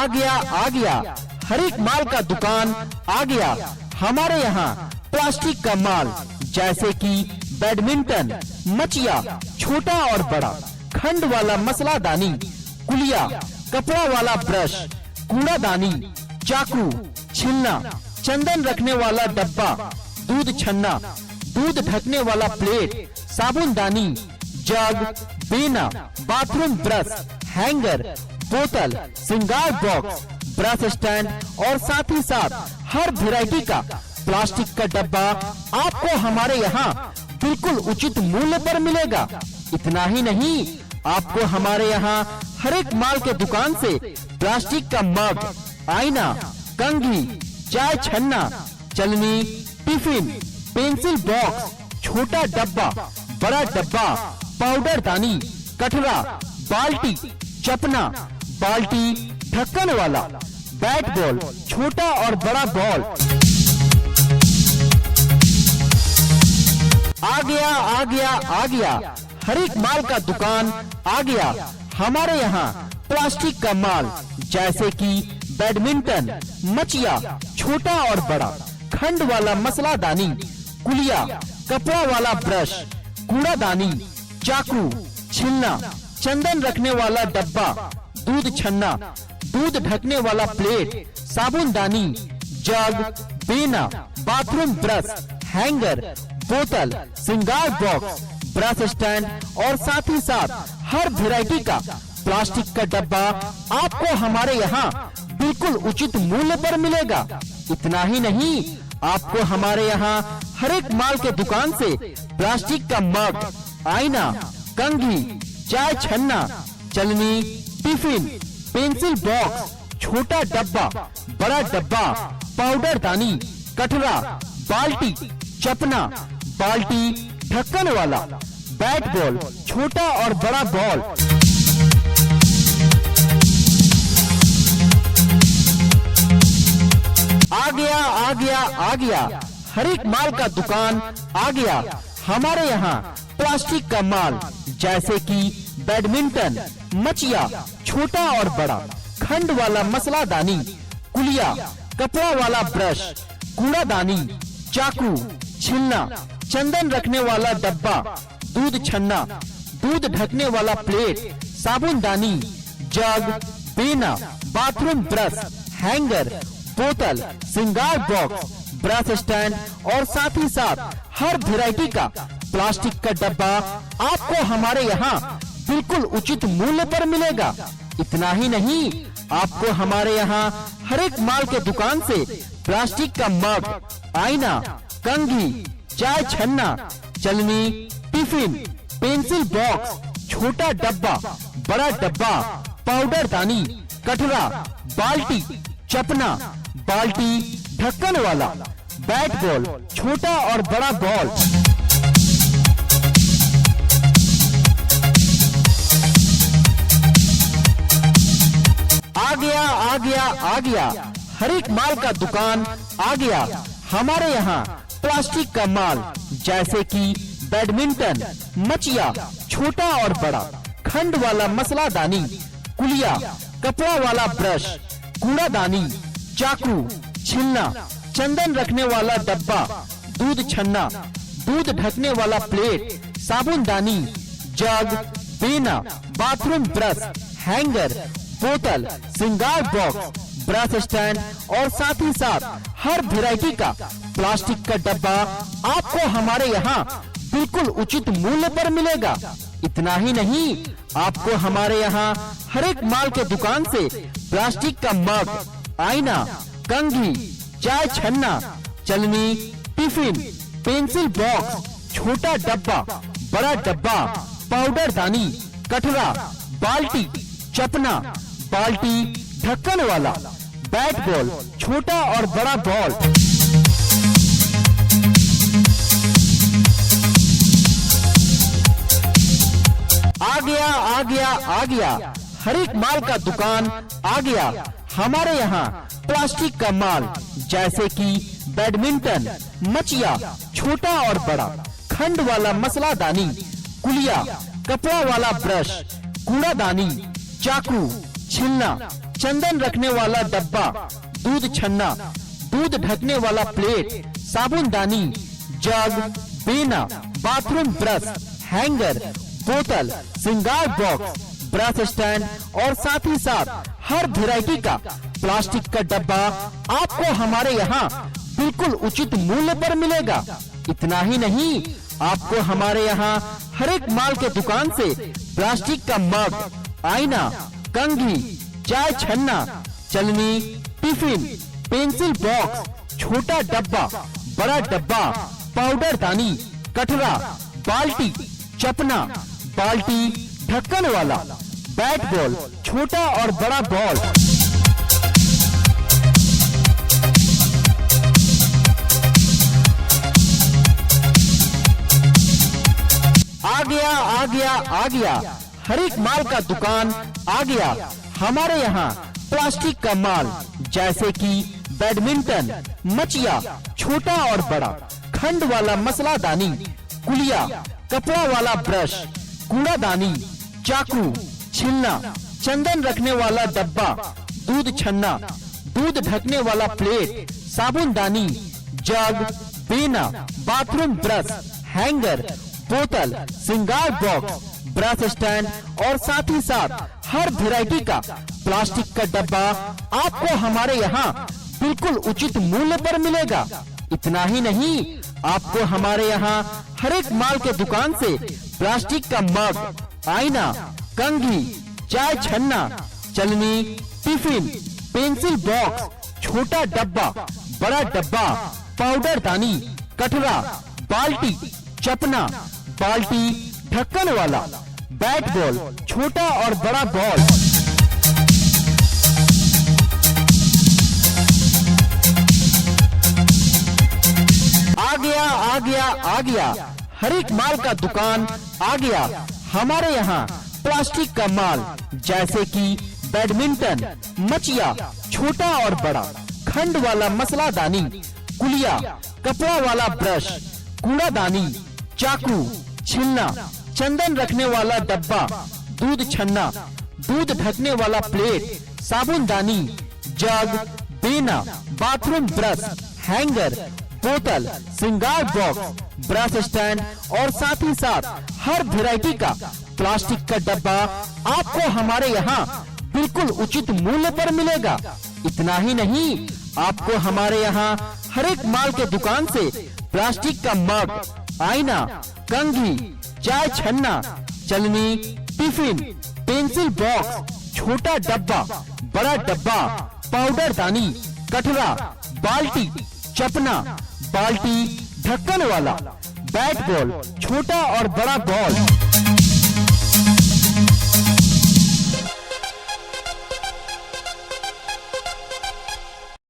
आ गया हर एक माल का दुकान आ गया हमारे यहाँ। प्लास्टिक का माल जैसे कि बैडमिंटन, मचिया, छोटा और बड़ा, खंड वाला मसलादानी, कुलिया, कपड़ा वाला ब्रश, कूड़ादानी, चाकू, छिलना, चंदन रखने वाला डब्बा, दूध छन्ना, दूध ढकने वाला प्लेट, साबुनदानी, जग, बेना, बाथरूम ब्रश, हैंगर, बोतल, श्रृंगार बॉक्स, ब्रश स्टैंड और साथ ही साथ हर वैरायटी का प्लास्टिक का डब्बा आपको हमारे यहाँ बिल्कुल उचित मूल्य पर मिलेगा। इतना ही नहीं, आपको हमारे यहाँ हर एक माल के दुकान से प्लास्टिक का मग, आईना, कंघी, चाय छन्ना, चलनी, टिफिन, पेंसिल बॉक्स, छोटा डब्बा, बड़ा डब्बा, पाउडर दानी, कटरा, बाल्टी, चपना, बाल्टी, ढक्कन वाला, बैट बॉल, छोटा और बड़ा बॉल। आ गया हर एक माल का दुकान आ गया हमारे यहाँ। प्लास्टिक का माल जैसे कि बैडमिंटन, मचिया, छोटा और बड़ा, खंड वाला मसलादानी, कुलिया, कपड़ा वाला ब्रश, कूड़ादानी, चाकू, छिलना, चंदन रखने वाला डब्बा, दूध छन्ना, दूध ढकने वाला प्लेट, साबुनदानी, जग, बेना, बाथरूम ब्रश, हैंगर, बोतल, श्रृंगार बॉक्स, ब्रश स्टैंड और साथ ही साथ हर वैरायटी का प्लास्टिक का डब्बा आपको हमारे यहाँ बिल्कुल उचित मूल्य पर मिलेगा। इतना ही नहीं, आपको हमारे यहाँ हर एक माल के दुकान से प्लास्टिक का मग, आईना, कंघी, चाय छन्ना, चलनी, टिफिन, पेंसिल बॉक्स, छोटा डब्बा, बड़ा डब्बा, पाउडर दानी, कटरा, बाल्टी, चपना, बाल्टी, ढक्कन वाला, बैट बॉल, छोटा और बड़ा बॉल। आ गया हर एक माल का दुकान आ गया हमारे यहाँ। प्लास्टिक का माल जैसे कि बैडमिंटन, मचिया, छोटा और बड़ा, खंड वाला मसलादानी, कुलिया, कपड़ा वाला ब्रश, कूड़ादानी, चाकू, छिलना, चंदन रखने वाला डब्बा, दूध छन्ना, दूध ढकने वाला प्लेट, साबुनदानी, जग, बेना, बाथरूम ब्रश, हैंगर, बोतल, श्रृंगार बॉक्स, ब्रश स्टैंड और साथ ही साथ हर वैरायटी का प्लास्टिक का डब्बा आपको हमारे यहाँ बिल्कुल उचित मूल्य पर मिलेगा। इतना ही नहीं, आपको हमारे यहाँ हर एक माल के दुकान से प्लास्टिक का मग, आईना, कंघी, चाय छन्ना, चलनी, टिफिन, पेंसिल बॉक्स, छोटा डब्बा, बड़ा डब्बा, पाउडर दानी, कटरा, बाल्टी, चपना, बाल्टी, ढक्कन वाला, बैट बॉल, छोटा और बड़ा बॉल। आ गया हर एक माल का दुकान आ गया हमारे यहाँ। प्लास्टिक का माल जैसे कि बैडमिंटन, मचिया, छोटा और बड़ा, खंड वाला मसलादानी, कुलिया, कपड़ा वाला ब्रश, कूड़ादानी, चाकू, छिलना, चंदन रखने वाला डब्बा, दूध छन्ना, दूध ढकने वाला प्लेट, साबुनदानी, जग, बेना, बाथरूम ब्रश, हैंगर, बोतल, श्रृंगार बॉक्स, ब्रश स्टैंड और साथ ही साथ हर वैरायटी का प्लास्टिक का डब्बा आपको हमारे यहाँ बिल्कुल उचित मूल्य पर मिलेगा। इतना ही नहीं, आपको हमारे यहाँ हर एक माल के दुकान से प्लास्टिक का मग, आईना, कंघी, चाय छन्ना, चलनी, टिफिन, पेंसिल बॉक्स, छोटा डब्बा, बड़ा डब्बा, पाउडर दानी, कटरा, बाल्टी, चपना, बाल्टी, ढक्कन वाला, बैट बॉल, छोटा और बड़ा बॉल। आ गया हर एक माल का दुकान आ गया हमारे यहाँ। प्लास्टिक का माल जैसे कि बैडमिंटन, मचिया, छोटा और बड़ा, खंड वाला मसलादानी, कुलिया, कपड़ा वाला ब्रश, कूड़ादानी, चाकू, छिलना, चंदन रखने वाला डब्बा, दूध छन्ना, दूध ढकने वाला प्लेट, साबुनदानी, जग, बेना, बाथरूम ब्रश, हैंगर, बोतल, श्रृंगार बॉक्स, ब्रश स्टैंड और साथ ही साथ हर वैरायटी का प्लास्टिक का डब्बा आपको हमारे यहाँ बिल्कुल उचित मूल्य पर मिलेगा। इतना ही नहीं, आपको हमारे यहाँ हर एक माल के दुकान से प्लास्टिक का मग, आईना, कंघी, चाय छन्ना, चलनी, टिफिन, पेंसिल बॉक्स, छोटा डब्बा, बड़ा डब्बा, पाउडर दानी, कटरा, बाल्टी, चपना, बाल्टी, ढक्कन वाला, बैट बॉल, छोटा और बड़ा बॉल, आ गया हर एक माल का दुकान आ गया हमारे यहाँ। प्लास्टिक का माल जैसे कि बैडमिंटन, मचिया, छोटा और बड़ा, खंड वाला मसलादानी, कुलिया, कपड़ा वाला ब्रश, कूड़ादानी, चाकू, छिलना, चंदन रखने वाला डब्बा, दूध छन्ना, दूध ढकने वाला प्लेट, साबुनदानी, जग, बेना, बाथरूम ब्रश, हैंगर, बोतल, श्रृंगार बॉक्स, ब्रश स्टैंड और साथ ही साथ हर वैरायटी का प्लास्टिक का डब्बा आपको हमारे यहाँ बिल्कुल उचित मूल्य पर मिलेगा। इतना ही नहीं, आपको हमारे यहाँ हर एक माल के दुकान से प्लास्टिक का मग, आईना, कंघी, चाय छन्ना, चलनी, टिफिन, पेंसिल बॉक्स, छोटा डब्बा, बड़ा डब्बा, पाउडर दानी, कटरा, बाल्टी, चपना, बाल्टी, ढक्कन वाला, बैट बॉल, छोटा और बड़ा बॉल, आ गया हर एक माल का दुकान आ गया हमारे यहाँ। प्लास्टिक का माल जैसे कि बैडमिंटन, मचिया, छोटा और बड़ा, खंड वाला मसलादानी, कुलिया, कपड़ा वाला ब्रश, कूड़ादानी, चाकू, छिलना, चंदन रखने वाला डब्बा, दूध छन्ना, दूध ढकने वाला प्लेट, साबुनदानी, जग, बेना, बाथरूम ब्रश, हैंगर, बोतल, श्रृंगार बॉक्स, ब्रश स्टैंड और साथ ही साथ हर वैरायटी का प्लास्टिक का डब्बा आपको हमारे यहाँ बिल्कुल उचित मूल्य पर मिलेगा। इतना ही नहीं, आपको हमारे यहाँ हर एक माल के दुकान से प्लास्टिक का मग, आईना, कंघी, चाय छन्ना, चलनी, टिफिन, पेंसिल बॉक्स, छोटा डब्बा, बड़ा डब्बा, पाउडर दानी, कटरा, बाल्टी, चपना, बाल्टी, ढक्कन वाला, बैट बॉल, छोटा और बड़ा बॉल,